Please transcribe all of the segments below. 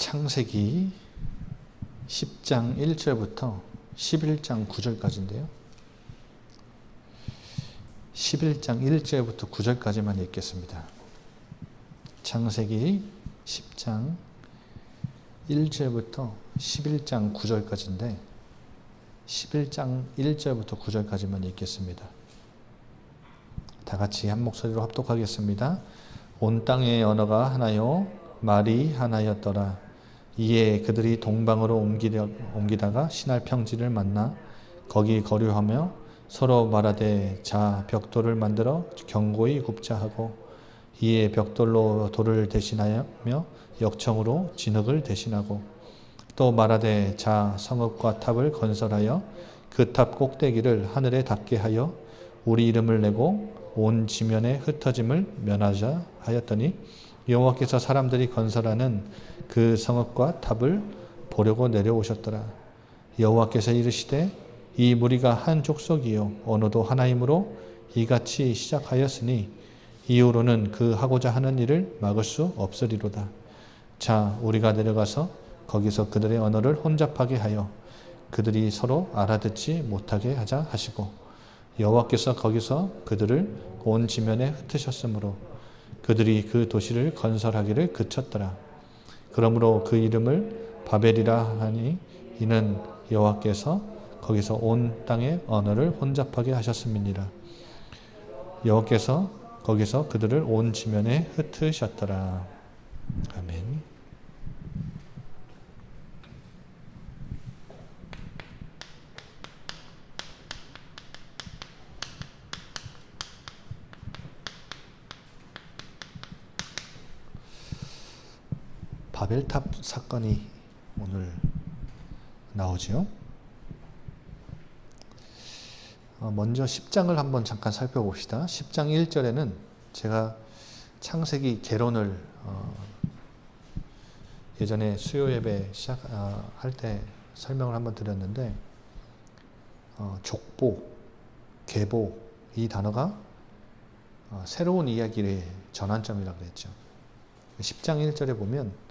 창세기 10장 1절부터 11장 9절까지인데요. 11장 1절부터 9절까지만 읽겠습니다. 창세기 10장 1절부터 11장 9절까지인데 11장 1절부터 9절까지만 읽겠습니다. 다 같이 한 목소리로 합독하겠습니다. 온 땅의 언어가 하나요 말이 하나였더라. 이에 그들이 동방으로 옮기다가 신할 평지를 만나 거기 거류하며 서로 말하되 자 벽돌을 만들어 견고히 굽자 하고 이에 벽돌로 돌을 대신하며 역청으로 진흙을 대신하고 또 말하되 자 성읍과 탑을 건설하여 그 탑 꼭대기를 하늘에 닿게 하여 우리 이름을 내고 온 지면에 흩어짐을 면하자 하였더니 여호와께서 사람들이 건설하는 그 성읍과 탑을 보려고 내려오셨더라. 여호와께서 이르시되 이 무리가 한 족속이요 언어도 하나이므로 이같이 시작하였으니 이후로는 그 하고자 하는 일을 막을 수 없으리로다. 자 우리가 내려가서 거기서 그들의 언어를 혼잡하게 하여 그들이 서로 알아듣지 못하게 하자 하시고 여호와께서 거기서 그들을 온 지면에 흩으셨으므로 그들이 그 도시를 건설하기를 그쳤더라. 그러므로 그 이름을 바벨이라 하니 이는 여호와께서 거기서 온 땅의 언어를 혼잡하게 하셨음이니라. 여호와께서 거기서 그들을 온 지면에 흩으셨더라. 아멘. 바벨탑 사건이 오늘 나오죠. 먼저 10장을 한번 잠깐 살펴봅시다. 10장 1절에는 제가 창세기 개론을 예전에 수요 예배 시작할 때 설명을 한번 드렸는데 족보, 계보 이 단어가 새로운 이야기의 전환점이라고 그랬죠. 10장 1절에 보면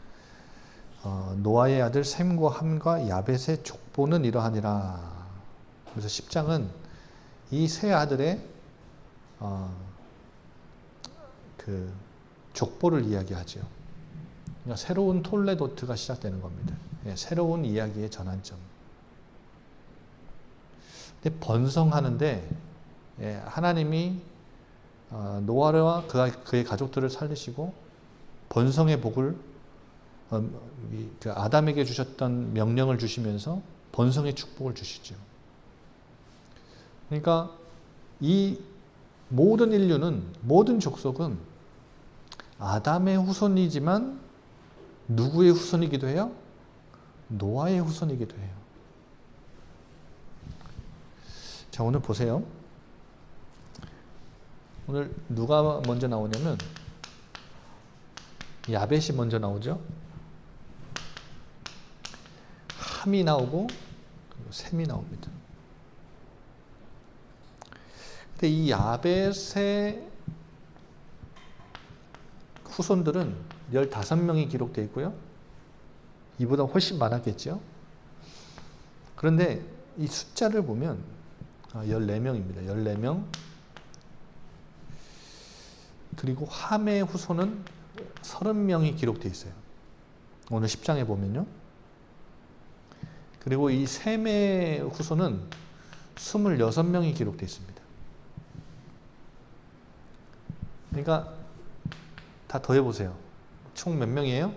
노아의 아들 셈과 함과 야벳의 족보는 이러하니라. 그래서 10장은 이 세 아들의 그 족보를 이야기하죠. 그러니까 새로운 톨레도트가 시작되는 겁니다. 새로운 이야기의 전환점. 근데 번성하는데 하나님이 노아와 그의 가족들을 살리시고 번성의 복을 아담에게 주셨던 명령을 주시면서 번성의 축복을 주시죠. 그러니까 이 모든 인류는, 모든 족속은 아담의 후손이지만 누구의 후손이기도 해요? 노아의 후손이기도 해요. 자, 오늘 보세요. 오늘 누가 먼저 나오냐면 야벳이 먼저 나오죠. 함이 나오고 셈이 나옵니다. 근데 이 야벳의 후손들은 15명이 기록되어 있고요. 이보다 훨씬 많았겠죠. 그런데 이 숫자를 보면 14명입니다. 14명. 그리고 함의 후손은 30명이 기록되어 있어요. 오늘 10장에 보면요. 그리고 이 셈의 후손은 26명이 기록되어 있습니다. 그러니까 다 더해보세요. 총 몇 명이에요?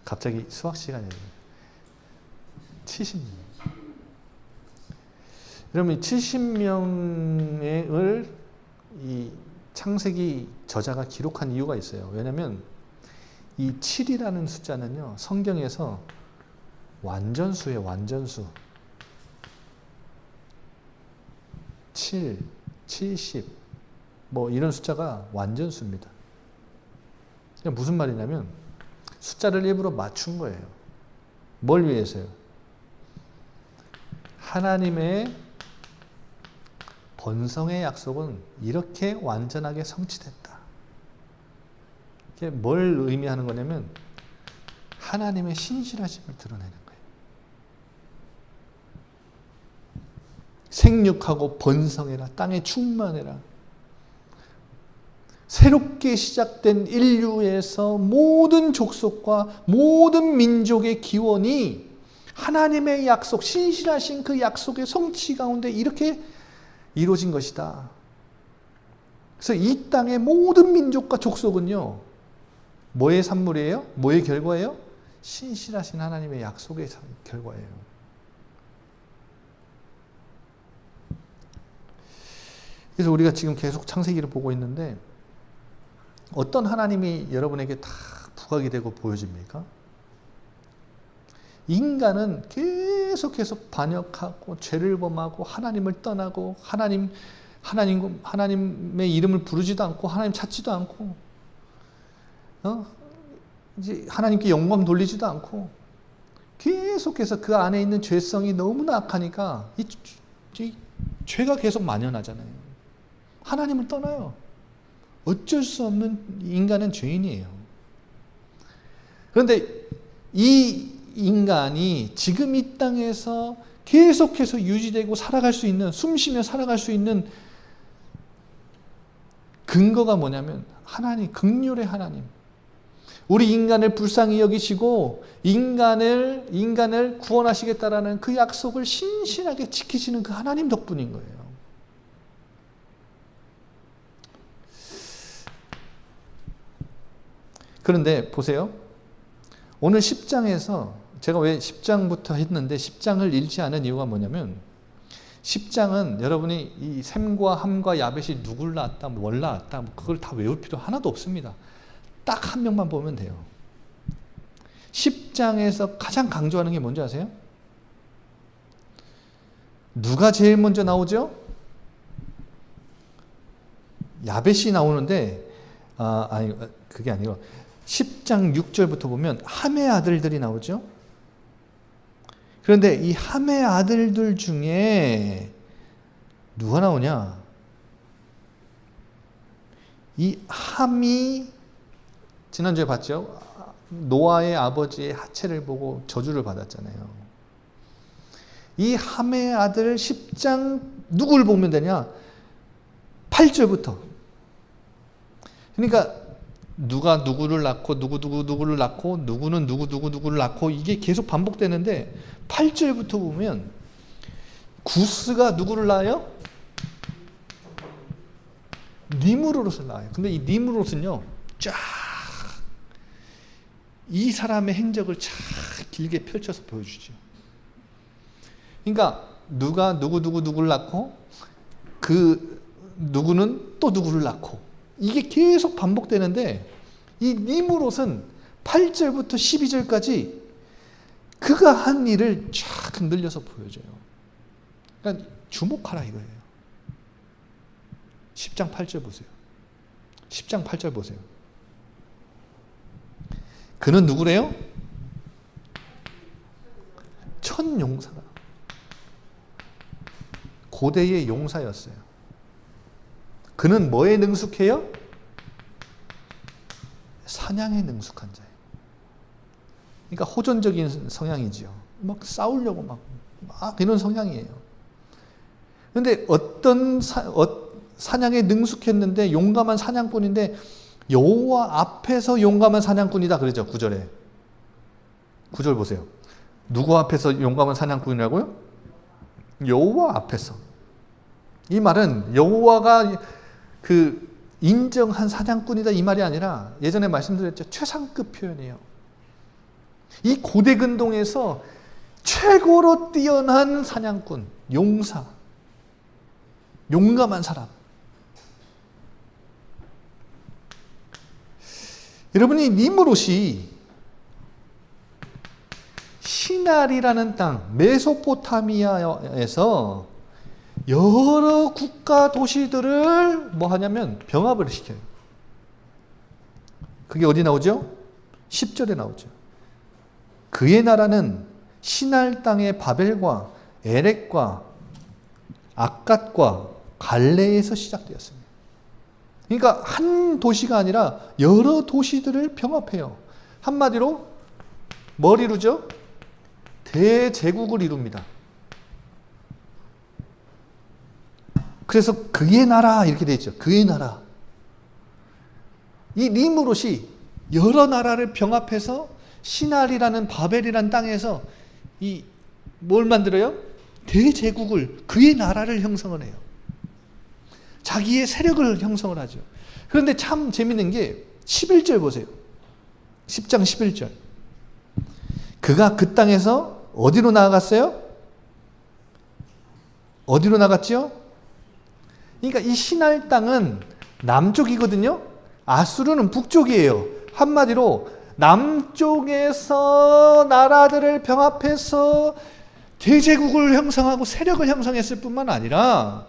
갑자기 수학 시간이에요. 70명. 그러면 70명을 이 창세기 저자가 기록한 이유가 있어요. 왜냐하면 이 7이라는 숫자는요, 성경에서 완전수예요, 완전수. 7, 70, 뭐 이런 숫자가 완전수입니다. 무슨 말이냐면 숫자를 일부러 맞춘 거예요. 뭘 위해서요? 하나님의 번성의 약속은 이렇게 완전하게 성취됐다. 이게 뭘 의미하는 거냐면 하나님의 신실하심을 드러내는 거예요. 생육하고 번성해라. 땅에 충만해라. 새롭게 시작된 인류에서 모든 족속과 모든 민족의 기원이 하나님의 약속, 신실하신 그 약속의 성취 가운데 이렇게 이루어진 것이다. 그래서 이 땅의 모든 민족과 족속은요, 뭐의 산물이에요? 뭐의 결과예요? 신실하신 하나님의 약속의 결과예요. 그래서 우리가 지금 계속 창세기를 보고 있는데 어떤 하나님이 여러분에게 다 부각이 되고 보여집니까? 인간은 계속해서 반역하고 죄를 범하고 하나님을 떠나고 하나님의 이름을 부르지도 않고 하나님 찾지도 않고 이제 하나님께 영광 돌리지도 않고 계속해서 그 안에 있는 죄성이 너무나 악하니까 이 죄가 계속 만연하잖아요. 하나님을 떠나요. 어쩔 수 없는 인간은 죄인이에요. 그런데 이 인간이 지금 이 땅에서 계속해서 유지되고 살아갈 수 있는, 숨쉬며 살아갈 수 있는 근거가 뭐냐면 하나님, 긍휼의 하나님. 우리 인간을 불쌍히 여기시고 인간을 구원하시겠다라는 그 약속을 신실하게 지키시는 그 하나님 덕분인 거예요. 그런데 보세요. 오늘 10장에서 제가 왜 10장부터 했는데 10장을 읽지 않은 이유가 뭐냐면 10장은 여러분이 이 셈과 함과 야벳이 누굴 낳았다, 뭘 낳았다 그걸 다 외울 필요 하나도 없습니다. 딱 한 명만 보면 돼요. 10장에서 가장 강조하는 게 뭔지 아세요? 누가 제일 먼저 나오죠? 야벳이 나오는데 아니 그게 아니고 10장 6절부터 보면 함의 아들들이 나오죠. 그런데 이 함의 아들들 중에 누가 나오냐? 이 함이 지난주에 봤죠? 노아의 아버지의 하체를 보고 저주를 받았잖아요. 이 함의 아들 10장 누구를 보면 되냐? 8절부터. 그러니까 누가 누구를 낳고 누구를 낳고 누구는 누구를 낳고 이게 계속 반복되는데 8절부터 보면 구스가 누구를 낳아요? 니므롯을 낳아요. 근데 이 니므롯은요 쫙 이 사람의 행적을 쫙 길게 펼쳐서 보여주죠. 그러니까 누가 누구를 낳고 그 누구는 또 누구를 낳고 이게 계속 반복되는데 이 니므롯은 8절부터 12절까지 그가 한 일을 쫙 늘려서 보여줘요. 그러니까 주목하라 이거예요. 10장 8절 보세요. 10장 8절 보세요. 그는 누구래요? 첫 용사다. 고대의 용사였어요. 그는 뭐에 능숙해요? 사냥에 능숙한 자예요. 그러니까 호전적인 성향이지요. 막 싸우려고 막 이런 성향이에요. 그런데 어떤 사냥에 능숙했는데 용감한 사냥꾼인데 여호와 앞에서 용감한 사냥꾼이다 그러죠. 9절에. 9절 보세요. 누구 앞에서 용감한 사냥꾼이라고요? 여호와 앞에서. 이 말은 여호와가 그 인정한 사냥꾼이다 이 말이 아니라 예전에 말씀드렸죠. 최상급 표현이에요. 이 고대 근동에서 최고로 뛰어난 사냥꾼, 용사, 용감한 사람. 여러분이 니므롯이 시날이라는 땅, 메소포타미아에서 여러 국가 도시들을 뭐 하냐면 병합을 시켜요. 그게 어디 나오죠? 10절에 나오죠. 그의 나라는 시날 땅의 바벨과 에렉과 악갓과 갈레에서 시작되었습니다. 그러니까 한 도시가 아니라 여러 도시들을 병합해요. 한마디로 뭘 이루죠? 대제국을 이룹니다. 그래서 그의 나라 이렇게 되어 있죠. 그의 나라. 이 니무롯이 여러 나라를 병합해서 시날이라는 바벨이라는 땅에서 이 뭘 만들어요? 대제국을, 그의 나라를 형성을 해요. 자기의 세력을 형성을 하죠. 그런데 참 재밌는 게 11절 보세요. 10장 11절. 그가 그 땅에서 어디로 나아갔어요? 어디로 나갔죠? 그러니까 이 시날 땅은 남쪽이거든요. 아수르는 북쪽이에요. 한마디로 남쪽에서 나라들을 병합해서 대제국을 형성하고 세력을 형성했을 뿐만 아니라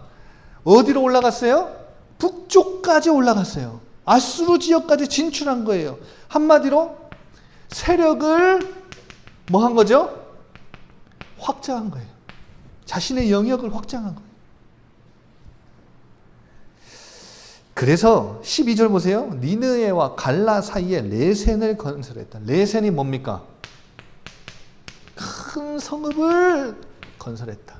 어디로 올라갔어요? 북쪽까지 올라갔어요. 아수르 지역까지 진출한 거예요. 한마디로 세력을 뭐 한 거죠? 확장한 거예요. 자신의 영역을 확장한 거예요. 그래서 12절 보세요. 니느웨와 갈라 사이에 레센을 건설했다. 레센이 뭡니까? 큰 성읍을 건설했다.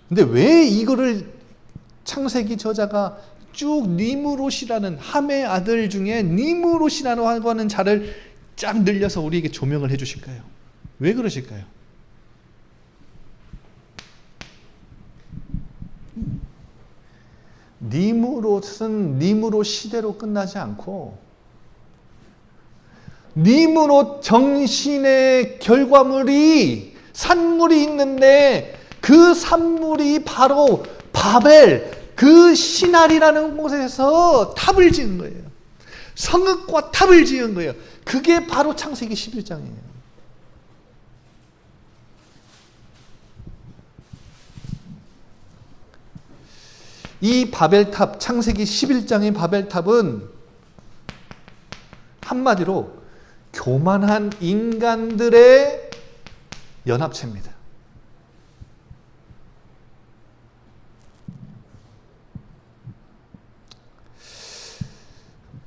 근데 왜 이거를 창세기 저자가 쭉 니무롯이라는 함의 아들 중에 니무롯이라고 하는 자를 쫙 늘려서 우리에게 조명을 해 주실까요? 왜 그러실까요? 니무롯은 니무롯 시대로 끝나지 않고 니무롯 정신의 결과물이 산물이 있는데 그 산물이 바로 바벨 그 시날이라는 곳에서 탑을 지은 거예요. 성읍과 탑을 지은 거예요. 그게 바로 창세기 11장이에요. 이 바벨탑, 창세기 11장의 바벨탑은 한마디로 교만한 인간들의 연합체입니다.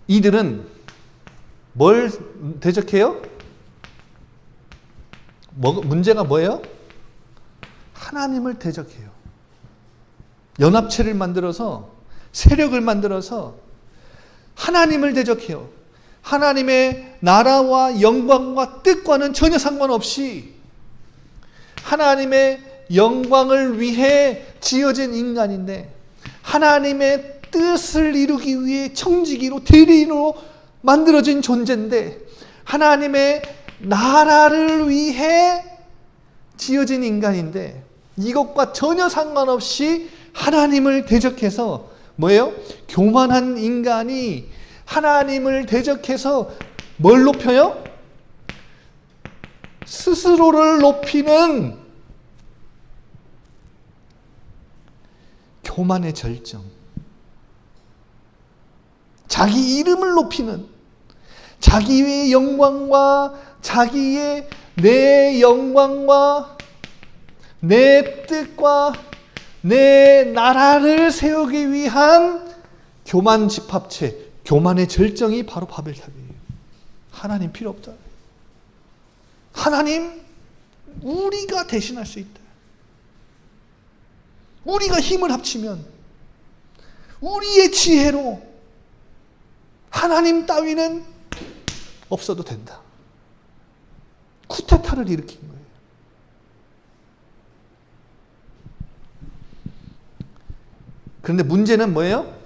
이들은 뭘 대적해요? 문제가 뭐예요? 하나님을 대적해요. 연합체를 만들어서 세력을 만들어서 하나님을 대적해요. 하나님의 나라와 영광과 뜻과는 전혀 상관없이 하나님의 영광을 위해 지어진 인간인데 하나님의 뜻을 이루기 위해 청지기로 대리인으로 만들어진 존재인데 하나님의 나라를 위해 지어진 인간인데 이것과 전혀 상관없이 하나님을 대적해서 뭐예요? 교만한 인간이 하나님을 대적해서 뭘 높여요? 스스로를 높이는 교만의 절정. 자기 이름을 높이는 자기의 영광과 자기의 내 영광과 내 뜻과 내 나라를 세우기 위한 교만 집합체, 교만의 절정이 바로 바벨탑이에요. 하나님 필요 없다. 하나님, 우리가 대신할 수 있다. 우리가 힘을 합치면 우리의 지혜로 하나님 따위는 없어도 된다. 쿠데타를 일으킨 거예요. 그런데 문제는 뭐예요?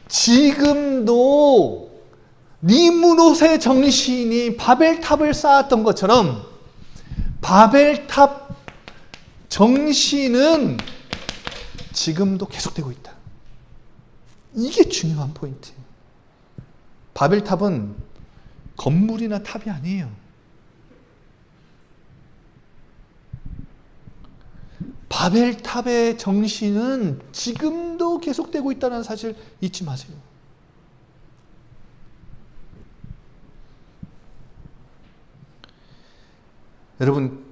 지금도 니무롯의 정신이 바벨탑을 쌓았던 것처럼 바벨탑 정신은 지금도 계속되고 있다. 이게 중요한 포인트예요. 바벨탑은 건물이나 탑이 아니에요. 바벨탑의 정신은 지금도 계속되고 있다는 사실 잊지 마세요. 여러분,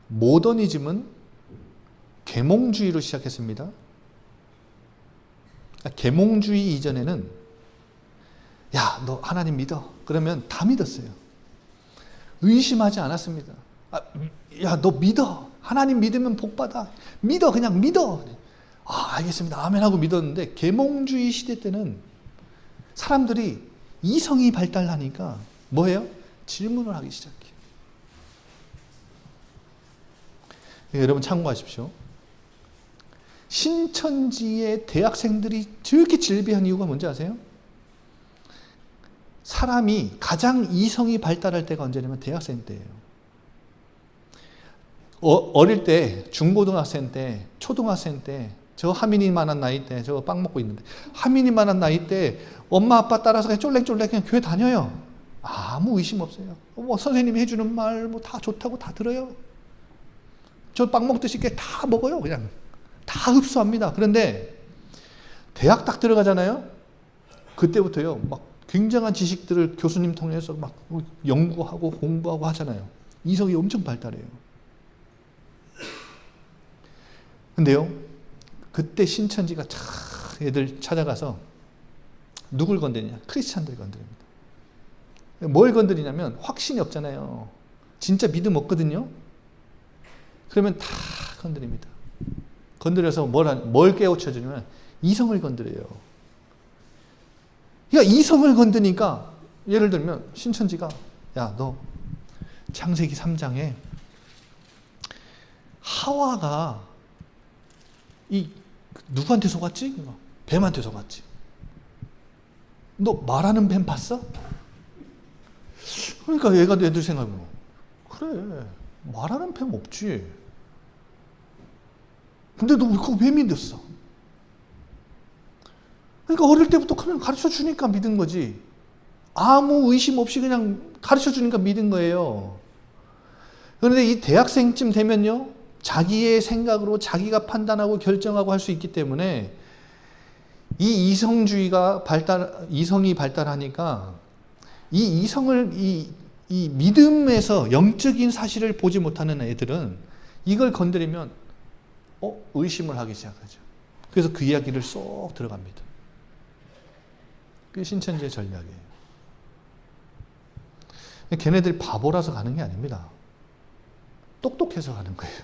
모더니즘은 계몽주의로 시작했습니다. 계몽주의 이전에는 야, 너 하나님 믿어. 그러면 다 믿었어요. 의심하지 않았습니다. 야, 너 믿어. 하나님 믿으면 복받아. 믿어. 그냥 믿어. 알겠습니다. 아멘 하고 믿었는데, 계몽주의 시대 때는 사람들이 이성이 발달하니까 뭐예요? 질문을 하기 시작해요. 여러분 참고하십시오. 신천지의 대학생들이 저렇게 질비한 이유가 뭔지 아세요? 사람이 가장 이성이 발달할 때가 언제냐면 대학생 때예요. 어릴 때, 중고등학생 때, 초등학생 때, 저 하민이만한 나이 때, 저 빵 먹고 있는데, 하민이만한 나이 때 엄마 아빠 따라서 그냥 쫄랭쫄랭 그냥 교회 다녀요. 아무 의심 없어요. 선생님이 해주는 말 뭐 다 좋다고 다 들어요. 저 빵 먹듯이 다 먹어요. 그냥 다 흡수합니다. 그런데 대학 딱 들어가잖아요. 그때부터요, 막 굉장한 지식들을 교수님 통해서 막 연구하고 공부하고 하잖아요. 이성이 엄청 발달해요. 근데요, 그때 신천지가 애들 찾아가서 누굴 건드리냐? 크리스찬들 건드립니다. 뭘 건드리냐면 확신이 없잖아요. 진짜 믿음 없거든요. 그러면 다 건드립니다. 건드려서 뭘 깨우쳐주냐면 이성을 건드려요. 그러니까 이성을 건드니까, 예를 들면 신천지가 야, 너 창세기 3장에 하와가 누구한테 속았지? 뱀한테 속았지. 너 말하는 뱀 봤어? 그러니까 애들 생각해보면 그래, 말하는 뱀 없지. 근데 너 왜 그거 왜 믿었어? 그러니까 어릴 때부터 그냥 가르쳐 주니까 믿은 거지. 아무 의심 없이 그냥 가르쳐 주니까 믿은 거예요. 그런데 이 대학생쯤 되면요, 자기의 생각으로 자기가 판단하고 결정하고 할 수 있기 때문에 이 이성이 발달하니까 이 이성을, 이 믿음에서 영적인 사실을 보지 못하는 애들은 이걸 건드리면 의심을 하기 시작하죠. 그래서 그 이야기를 쏙 들어갑니다. 그게 신천지의 전략이에요. 걔네들이 바보라서 가는 게 아닙니다. 똑똑해서 가는 거예요.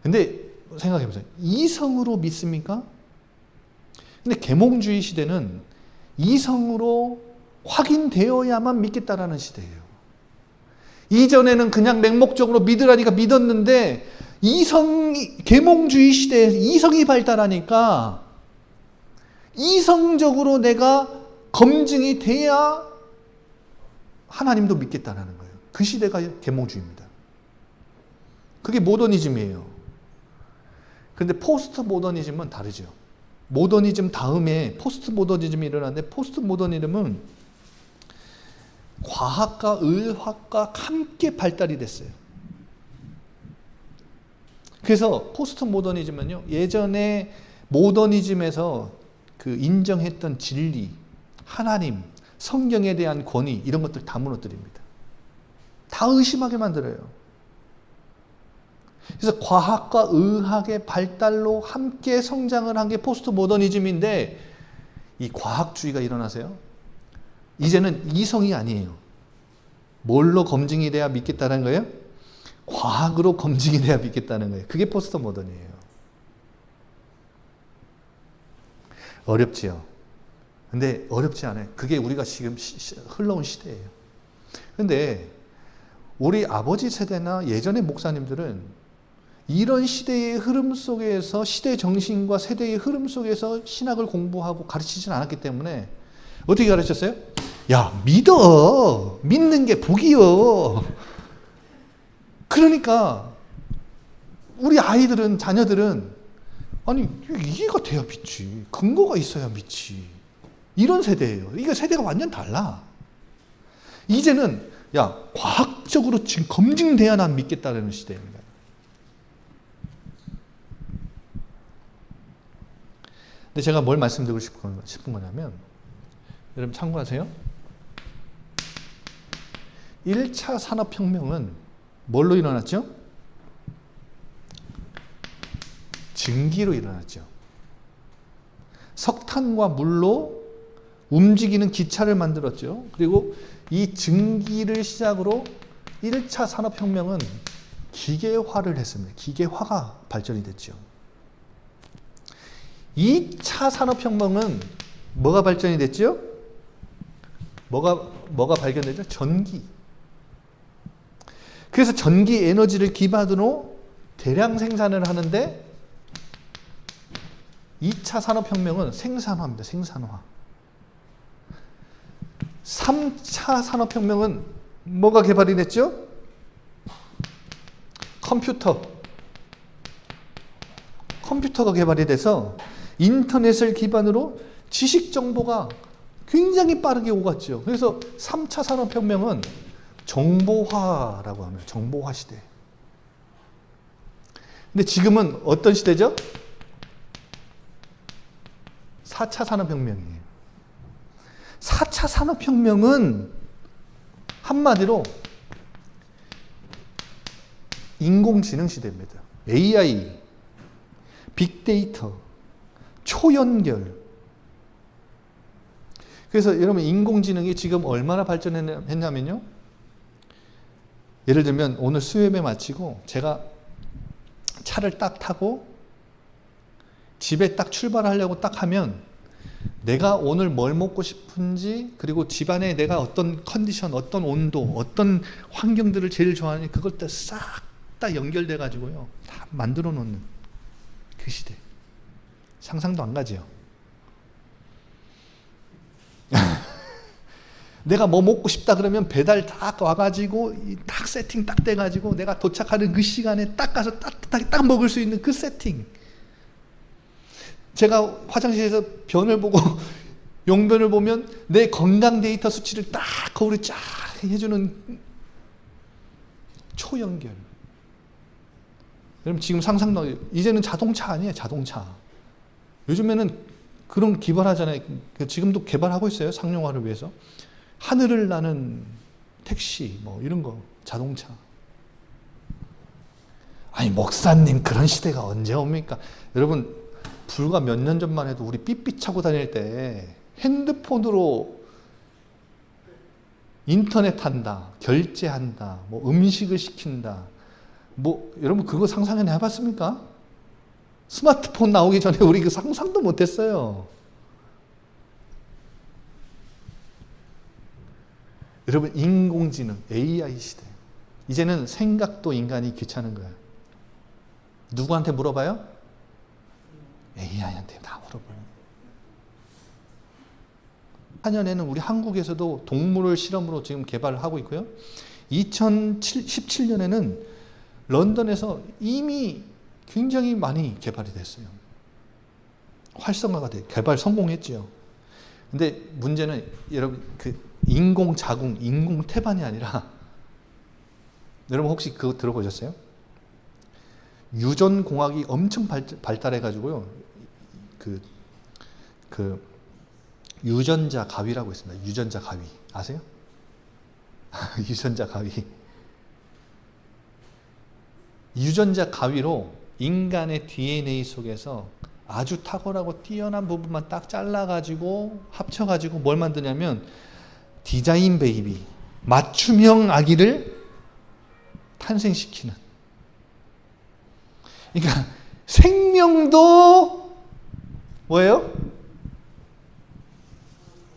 근데 생각해보세요. 이성으로 믿습니까? 근데 계몽주의 시대는 이성으로 확인되어야만 믿겠다라는 시대예요. 이전에는 그냥 맹목적으로 믿으라니까 믿었는데, 계몽주의 시대에 이성이 발달하니까 이성적으로 내가 검증이 돼야 하나님도 믿겠다라는 거예요. 그 시대가 계몽주의입니다. 그게 모더니즘이에요. 그런데 포스트 모더니즘은 다르죠. 모더니즘 다음에 포스트 모더니즘이 일어났는데, 포스트 모더니즘은 과학과 의학과 함께 발달이 됐어요. 그래서 포스트 모더니즘은요, 예전에 모더니즘에서 그 인정했던 진리, 하나님, 성경에 대한 권위, 이런 것들 다 무너뜨립니다. 다 의심하게 만들어요. 그래서 과학과 의학의 발달로 함께 성장을 한 게 포스트 모더니즘인데, 이 과학주의가 일어나세요. 이제는 이성이 아니에요. 뭘로 검증이 돼야 믿겠다는 거예요? 과학으로 검증이 돼야 믿겠다는 거예요. 그게 포스트 모던이에요. 어렵지요. 근데 어렵지 않아요. 그게 우리가 지금 흘러온 시대예요. 근데 우리 아버지 세대나 예전의 목사님들은 이런 시대의 흐름 속에서, 시대 정신과 세대의 흐름 속에서 신학을 공부하고 가르치진 않았기 때문에 어떻게 가르쳤어요? 야, 믿어. 믿는 게 복이요. 그러니까 우리 아이들은, 자녀들은 아니, 이해가 돼야 믿지. 근거가 있어야 믿지. 이런 세대예요. 이게 세대가 완전 달라. 이제는 야, 과학적으로 지금 검증돼야 난 믿겠다는 시대입니다. 근데 제가 뭘 말씀드리고 싶은 거냐면, 여러분 참고하세요. 1차 산업혁명은 뭘로 일어났죠? 증기로 일어났죠. 석탄과 물로 움직이는 기차를 만들었죠. 그리고 이 증기를 시작으로 1차 산업혁명은 기계화를 했습니다. 기계화가 발전이 됐죠. 2차 산업혁명은 뭐가 발전이 됐죠? 뭐가 발견되죠? 전기. 그래서 전기 에너지를 기반으로 대량 생산을 하는데 2차 산업혁명은 생산화입니다. 생산화. 3차 산업혁명은 뭐가 개발이 됐죠? 컴퓨터가 개발이 돼서 인터넷을 기반으로 지식 정보가 굉장히 빠르게 오갔죠. 그래서 3차 산업혁명은 정보화라고 합니다. 정보화 시대. 근데 지금은 어떤 시대죠? 4차 산업혁명이에요. 4차 산업혁명은 한마디로 인공지능 시대입니다. AI, 빅데이터, 초연결. 그래서 여러분 인공지능이 지금 얼마나 발전했냐면요. 예를 들면 오늘 수요예배 마치고 제가 차를 딱 타고 집에 딱 출발하려고 딱 하면 내가 오늘 뭘 먹고 싶은지 그리고 집안에 내가 어떤 컨디션, 어떤 온도, 어떤 환경들을 제일 좋아하는지 그걸 싹 다 연결돼 가지고요. 다 만들어 놓는 그 시대. 상상도 안 가지요. 내가 뭐 먹고 싶다 그러면 배달 딱 와가지고 딱 세팅 딱 돼가지고 내가 도착하는 그 시간에 딱 가서 따뜻하게 딱 먹을 수 있는 그 세팅. 제가 화장실에서 변을 보고 용변을 보면 내 건강 데이터 수치를 딱 거울에 쫙 해주는 초연결. 여러분 지금 상상도 이제는 자동차 아니에요. 자동차. 요즘에는 그런 개발하잖아요. 지금도 개발하고 있어요. 상용화를 위해서. 하늘을 나는 택시 뭐 이런 거 자동차. 아니 목사님 그런 시대가 언제 옵니까? 여러분 불과 몇 년 전만 해도 우리 삐삐 차고 다닐 때 핸드폰으로 인터넷 한다, 결제한다, 뭐 음식을 시킨다. 뭐 여러분 그거 상상이나 해봤습니까? 스마트폰 나오기 전에 우리 그 상상도 못했어요. 여러분 인공지능, AI 시대. 이제는 생각도 인간이 귀찮은 거예요. 누구한테 물어봐요? AI한테 다 물어봐요. 4년에는 우리 한국에서도 동물을 실험으로 지금 개발을 하고 있고요. 2017년에는 런던에서 이미 굉장히 많이 개발이 됐어요. 활성화가 돼 개발 성공했죠. 근데 문제는 여러분 그 인공 자궁, 인공 태반이 아니라 여러분 혹시 그거 들어보셨어요? 유전공학이 엄청 발달해 가지고요. 그 유전자 가위라고 있습니다. 유전자 가위 아세요? 유전자 가위. 유전자 가위로 인간의 DNA 속에서 아주 탁월하고 뛰어난 부분만 딱 잘라가지고 합쳐가지고 뭘 만드냐면 디자인 베이비, 맞춤형 아기를 탄생시키는. 그러니까 생명도 뭐예요?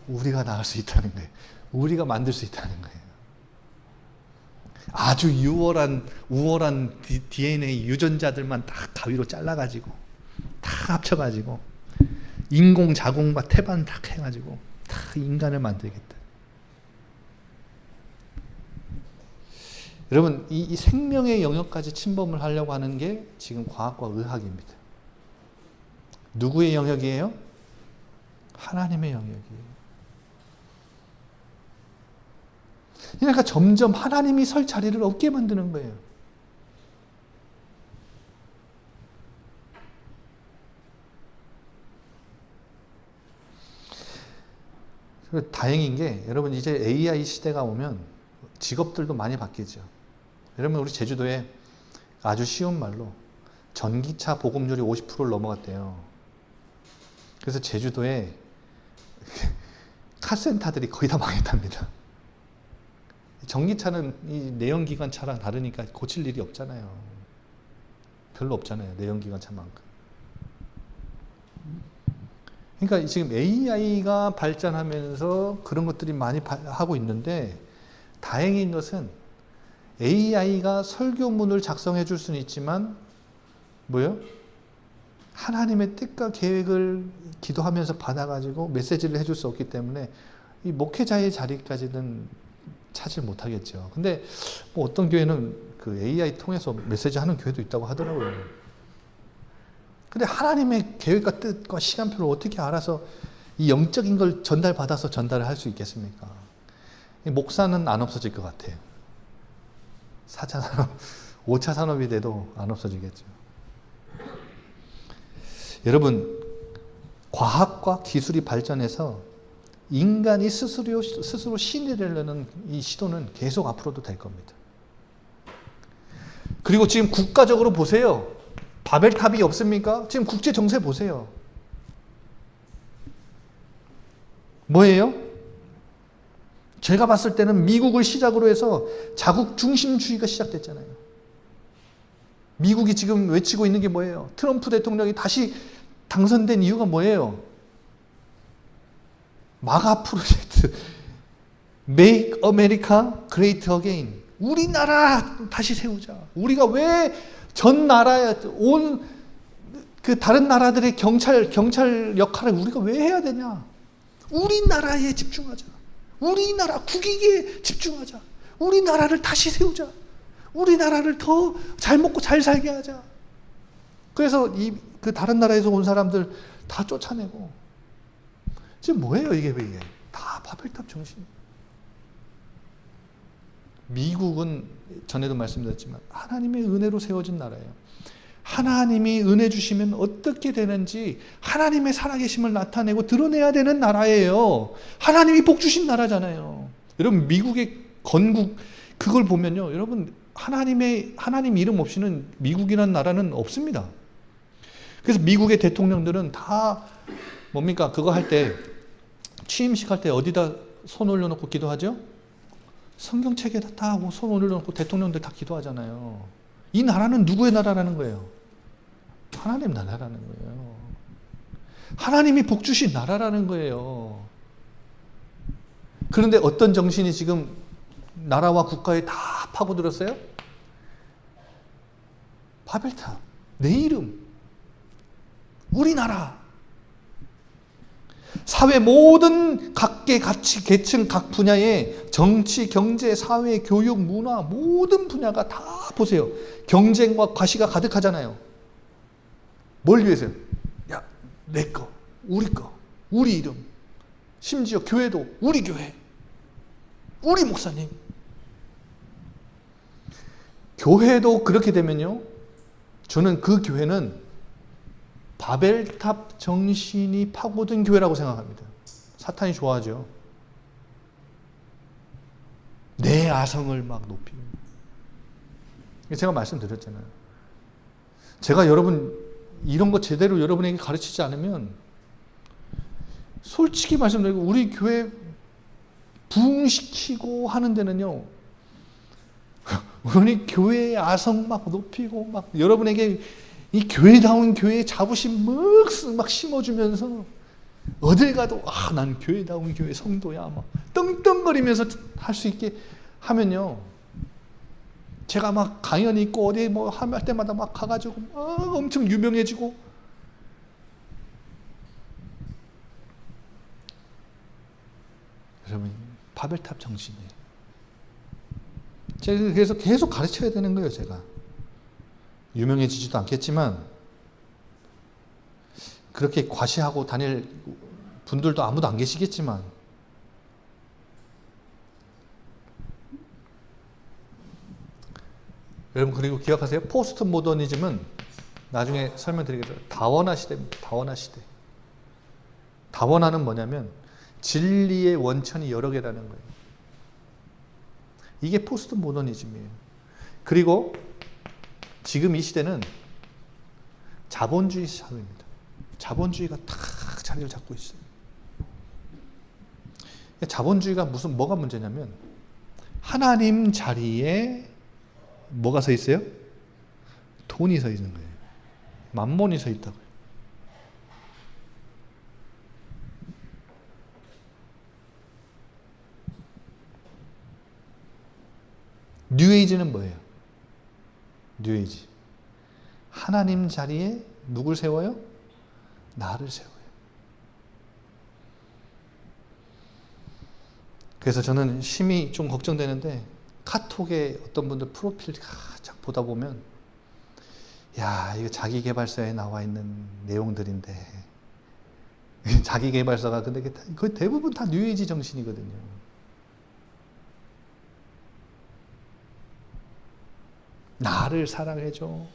우리가 낳을 수 있다는 거예요. 우리가 만들 수 있다는 거예요. 아주 우월한 DNA 유전자들만 다 가위로 잘라가지고 다 합쳐가지고 인공 자궁과 태반 다 해가지고 다 인간을 만들겠다. 여러분 이 생명의 영역까지 침범을 하려고 하는 게 지금 과학과 의학입니다. 누구의 영역이에요? 하나님의 영역이에요. 그러니까 점점 하나님이 설 자리를 없게 만드는 거예요. 다행인 게 여러분 이제 AI 시대가 오면 직업들도 많이 바뀌죠. 여러분 우리 제주도에 아주 쉬운 말로 전기차 보급률이 50%를 넘어갔대요. 그래서 제주도에 카센터들이 거의 다 망했답니다. 전기차는 이 내연기관차랑 다르니까 고칠 일이 없잖아요. 별로 없잖아요. 내연기관차만큼. 그러니까 지금 AI가 발전하면서 그런 것들이 많이 하고 있는데 다행인 것은 AI가 설교문을 작성해 줄 수는 있지만 뭐요? 하나님의 뜻과 계획을 기도하면서 받아가지고 메시지를 해줄 수 없기 때문에 이 목회자의 자리까지는 차지 못하겠죠. 근데 뭐 어떤 교회는 그 AI 통해서 메시지 하는 교회도 있다고 하더라고요. 근데 하나님의 계획과 뜻과 시간표를 어떻게 알아서 이 영적인 걸 전달받아서 전달을 할 수 있겠습니까? 목사는 안 없어질 것 같아요. 4차 산업, 5차 산업이 돼도 안 없어지겠죠. 여러분, 과학과 기술이 발전해서 인간이 스스로 신이 되려는 이 시도는 계속 앞으로도 될 겁니다. 그리고 지금 국가적으로 보세요. 바벨탑이 없습니까? 지금 국제 정세 보세요. 뭐예요? 제가 봤을 때는 미국을 시작으로 해서 자국 중심주의가 시작됐잖아요. 미국이 지금 외치고 있는 게 뭐예요? 트럼프 대통령이 다시 당선된 이유가 뭐예요? 마가 프로젝트, Make America Great Again. 우리나라 다시 세우자. 우리가 왜 전 나라에 온 그 다른 나라들의 경찰 역할을 우리가 왜 해야 되냐? 우리나라에 집중하자. 우리나라 국익에 집중하자. 우리나라를 다시 세우자. 우리나라를 더 잘 먹고 잘 살게 하자. 그래서 그 다른 나라에서 온 사람들 다 쫓아내고. 지금 뭐예요 이게 왜 이게? 다 바벨탑 정신. 미국은 전에도 말씀드렸지만 하나님의 은혜로 세워진 나라예요. 하나님이 은혜 주시면 어떻게 되는지 하나님의 살아계심을 나타내고 드러내야 되는 나라예요. 하나님이 복 주신 나라잖아요. 여러분 미국의 건국 그걸 보면요. 여러분 하나님 이름 없이는 미국이라는 나라는 없습니다. 그래서 미국의 대통령들은 다 뭡니까? 그거 할 때 취임식 할 때 어디다 손 올려놓고 기도하죠? 성경책에다 다 하고 손 올려놓고 대통령들 다 기도하잖아요. 이 나라는 누구의 나라라는 거예요? 하나님 나라라는 거예요. 하나님이 복 주신 나라라는 거예요. 그런데 어떤 정신이 지금 나라와 국가에 다 파고들었어요? 바벨탑, 내 이름, 우리나라. 사회 모든 각계, 가치, 계층, 각 분야의 정치, 경제, 사회, 교육, 문화 모든 분야가 다 보세요. 경쟁과 과시가 가득하잖아요. 뭘 위해서요? 야, 내 거, 우리 이름. 심지어 교회도 우리 교회, 우리 목사님. 교회도 그렇게 되면요. 저는 그 교회는 바벨탑 정신이 파고든 교회라고 생각합니다. 사탄이 좋아하죠. 내 아성을 막 높이고. 제가 말씀드렸잖아요. 제가 여러분 이런 거 제대로 여러분에게 가르치지 않으면 솔직히 말씀드리고 우리 교회 부흥시키고 하는 데는요. 우리 교회의 아성 막 높이고 막 여러분에게 이 교회다운 교회의 자부심 막 심어주면서 어딜 가도 난 교회다운 교회 성도야 막 떵떵거리면서 할 수 있게 하면요. 제가 막 강연이 있고 어디 뭐 할 때마다 막 가가지고 막 엄청 유명해지고 여러분 바벨탑 정신이에요. 제가 그래서 계속 가르쳐야 되는 거예요. 제가 유명해지지도 않겠지만 그렇게 과시하고 다닐 분들도 아무도 안 계시겠지만 여러분 그리고 기억하세요. 포스트 모더니즘은 나중에 설명드리겠습니다. 다원화 시대입니다. 다원화 시대. 다원화는 뭐냐면 진리의 원천이 여러 개라는 거예요. 이게 포스트 모더니즘이에요. 그리고 지금 이 시대는 자본주의 사회입니다. 자본주의가 탁 자리를 잡고 있어요. 자본주의가 뭐가 문제냐면 하나님 자리에 뭐가 서 있어요? 돈이 서 있는 거예요. 만몬이 서 있다고요. 뉴에이지는 뭐예요? 뉴에이지. 하나님 자리에 누굴 세워요? 나를 세워요. 그래서 저는 심히 좀 걱정되는데 카톡에 어떤 분들 프로필 쫙 보다 보면 야, 이거 자기계발서에 나와 있는 내용들인데 자기계발서가 근데 거의 대부분 다 뉴에이지 정신이거든요. 나를 사랑해줘.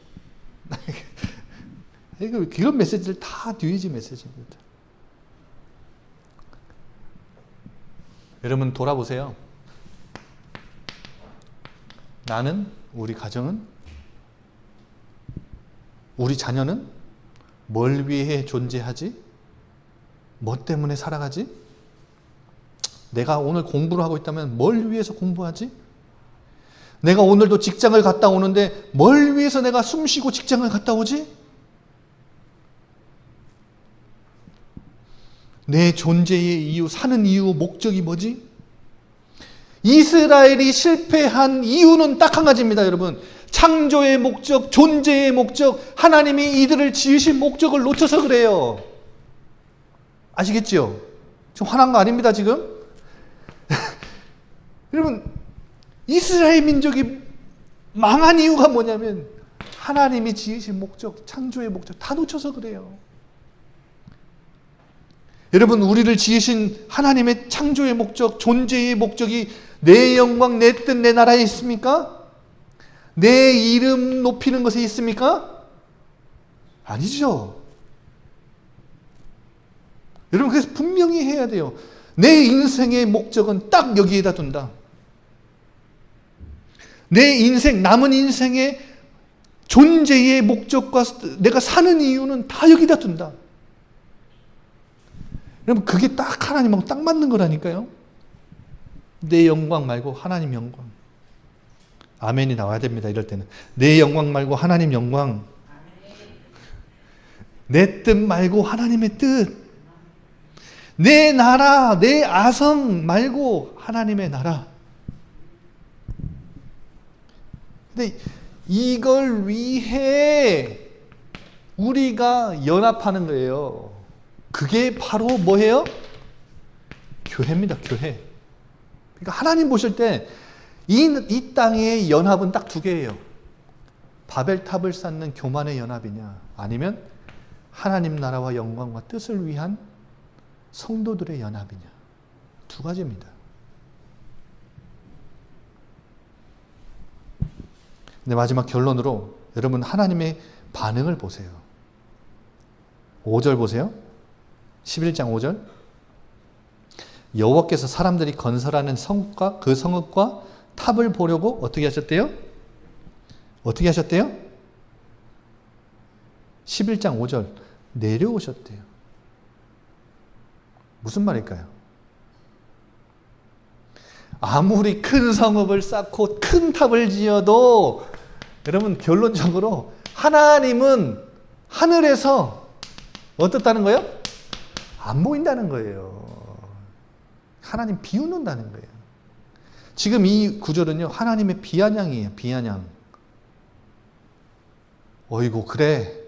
이런 메시지들 다 뉴에이지 메시지입니다. 여러분 돌아보세요. 나는, 우리 가정은, 우리 자녀는 뭘 위해 존재하지? 뭐 때문에 살아가지? 내가 오늘 공부를 하고 있다면 뭘 위해서 공부하지? 내가 오늘도 직장을 갔다 오는데 뭘 위해서 내가 숨 쉬고 직장을 갔다 오지? 내 존재의 이유, 사는 이유, 목적이 뭐지? 이스라엘이 실패한 이유는 딱 한 가지입니다, 여러분. 창조의 목적, 존재의 목적, 하나님이 이들을 지으신 목적을 놓쳐서 그래요. 아시겠죠? 지금 화난 거 아닙니다, 지금? 여러분, 이스라엘 민족이 망한 이유가 뭐냐면 하나님이 지으신 목적, 창조의 목적 다 놓쳐서 그래요. 여러분, 우리를 지으신 하나님의 창조의 목적, 존재의 목적이 내 영광, 내 뜻, 내 나라에 있습니까? 내 이름 높이는 것에 있습니까? 아니죠. 여러분, 그래서 분명히 해야 돼요. 내 인생의 목적은 딱 여기에다 둔다. 내 인생, 남은 인생의 존재의 목적과 내가 사는 이유는 다 여기다 둔다. 여러분, 그게 딱 하나님하고 딱 맞는 거라니까요. 내 영광 말고 하나님 영광. 아멘이 나와야 됩니다, 이럴 때는. 내 영광 말고 하나님 영광. 내 뜻 말고 하나님의 뜻. 내 나라, 내 아성 말고 하나님의 나라. 근데 이걸 위해 우리가 연합하는 거예요. 그게 바로 뭐예요? 교회입니다, 교회. 그러니까 하나님 보실 때 이 땅의 연합은 딱 두 개예요. 바벨탑을 쌓는 교만의 연합이냐, 아니면 하나님 나라와 영광과 뜻을 위한 성도들의 연합이냐. 두 가지입니다. 근데 마지막 결론으로 여러분 하나님의 반응을 보세요. 5절 보세요. 11장 5절. 여호와께서 사람들이 건설하는 성과 그 성읍과 탑을 보려고 어떻게 하셨대요? 어떻게 하셨대요? 11장 5절. 내려오셨대요. 무슨 말일까요? 아무리 큰 성읍을 쌓고 큰 탑을 지어도 여러분 결론적으로 하나님은 하늘에서 어떻다는 거예요? 안 보인다는 거예요. 하나님 비웃는다는 거예요. 지금 이 구절은요, 하나님의 비아냥이에요. 비아냥. 어이구, 그래.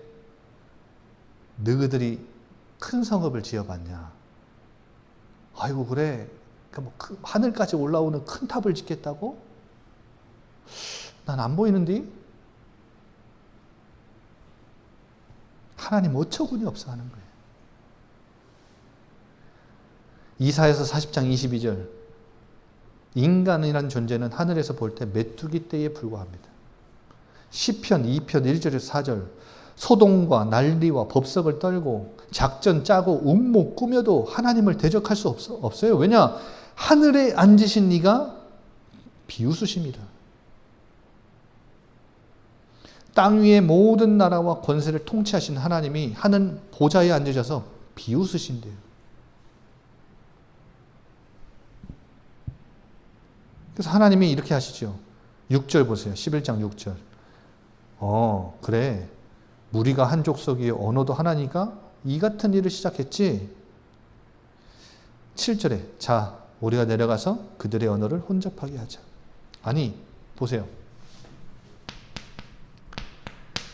너희들이 큰 성읍을 지어봤냐. 아이고, 그래. 하늘까지 올라오는 큰 탑을 짓겠다고? 난 안 보이는데? 하나님 어처구니 없어 하는 거예요. 이사야서 40장 22절. 인간이란 존재는 하늘에서 볼 때 메뚜기 떼에 불과합니다. 시편 2편 1절에서 4절. 소동과 난리와 법석을 떨고 작전 짜고 음모 꾸며도 하나님을 대적할 수 없어요. 왜냐? 하늘에 앉으신 이가 비웃으십니다. 땅 위의 모든 나라와 권세를 통치하신 하나님이 하늘 보좌에 앉으셔서 비웃으신대요. 그래서 하나님이 이렇게 하시죠. 6절 보세요. 11장 6절. 그래. 무리가 한 족속이요 언어도 하나니까 이 같은 일을 시작했지. 7절에 자 우리가 내려가서 그들의 언어를 혼잡하게 하자. 아니 보세요.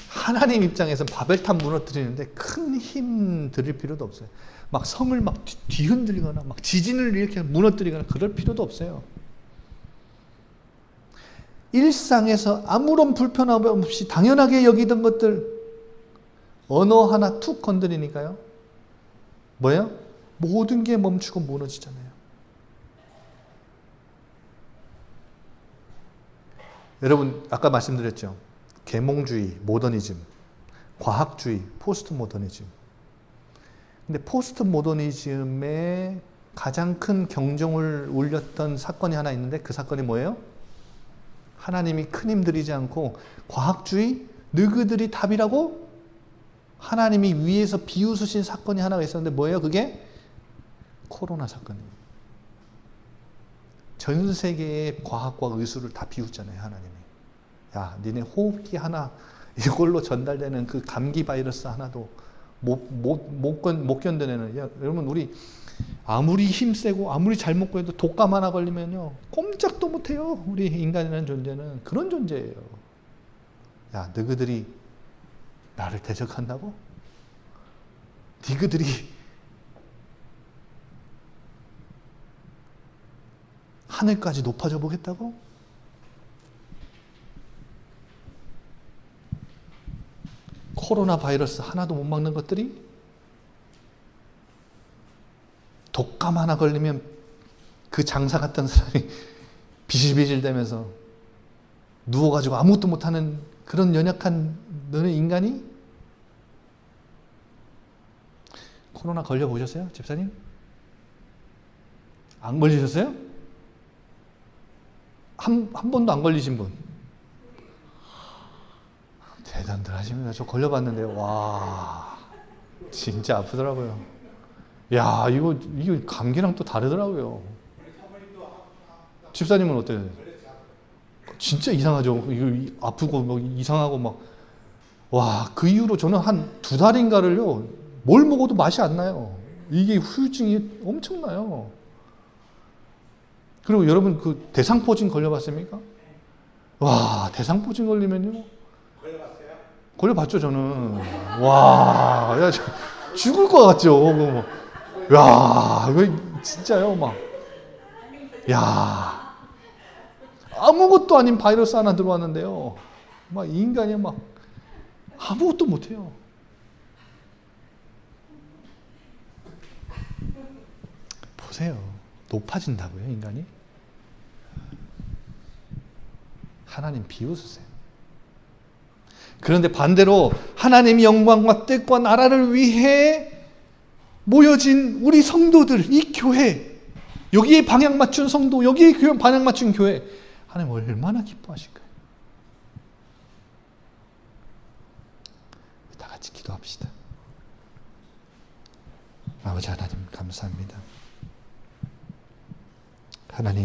하나님 입장에서 바벨탑 무너뜨리는데 큰 힘 들일 필요도 없어요. 막 성을 막 뒤흔들거나 막 지진을 이렇게 무너뜨리거나 그럴 필요도 없어요. 일상에서 아무런 불편함 없이 당연하게 여기던 것들 언어 하나 툭 건드리니까요. 뭐예요? 모든 게 멈추고 무너지잖아요. 여러분 아까 말씀드렸죠. 계몽주의, 모더니즘, 과학주의, 포스트 모더니즘. 근데 포스트 모더니즘의 가장 큰 경종을 울렸던 사건이 하나 있는데 그 사건이 뭐예요? 하나님이 큰 힘 들이지 않고 과학주의, 너희들이 답이라고 하나님이 위에서 비웃으신 사건이 하나가 있었는데 뭐예요? 그게 코로나 사건입니다. 전 세계의 과학과 의술을 다 비웃잖아요, 하나님이. 야, 니네 호흡기 하나 이걸로 전달되는 그 감기 바이러스 하나도 못 견뎌내는. 야, 여러분 우리 아무리 힘세고 아무리 잘못 구해도 독감 하나 걸리면요 꼼짝도 못해요. 우리 인간이라는 존재는 그런 존재예요. 야, 너희들이 나를 대적한다고? 너희들이 하늘까지 높아져 보겠다고? 코로나 바이러스 하나도 못 막는 것들이 독감 하나 걸리면 그 장사 갔던 사람이 비실비실대면서 누워가지고 아무것도 못하는 그런 연약한 너네 인간이 코로나 걸려보셨어요? 집사님? 안 걸리셨어요? 한 번도 안 걸리신 분? 대단들 하십니다. 저 걸려봤는데요. 와, 진짜 아프더라고요. 야, 이거 감기랑 또 다르더라고요. 집사님은 어때요? 진짜 이상하죠. 이거 아프고 뭐 이상하고 막. 와, 그 이후로 저는 한 2달인가를요. 뭘 먹어도 맛이 안 나요. 이게 후유증이 엄청나요. 그리고 여러분 그 대상포진 걸려봤습니까? 와, 대상포진 걸리면요. 걸려봤죠, 저는. 와, 야, 죽을 것 같죠. 야, 이거 진짜요, 막. 야, 아무것도 아닌 바이러스 하나 들어왔는데요. 막 인간이 막 아무것도 못해요. 보세요. 높아진다고요, 인간이? 하나님 비웃으세요. 그런데 반대로 하나님의 영광과 뜻과 나라를 위해 모여진 우리 성도들, 이 교회, 여기에 방향 맞춘 성도, 여기에 방향 맞춘 교회, 하나님 얼마나 기뻐하실까요? 다 같이 기도합시다. 아버지 하나님 감사합니다. 하나님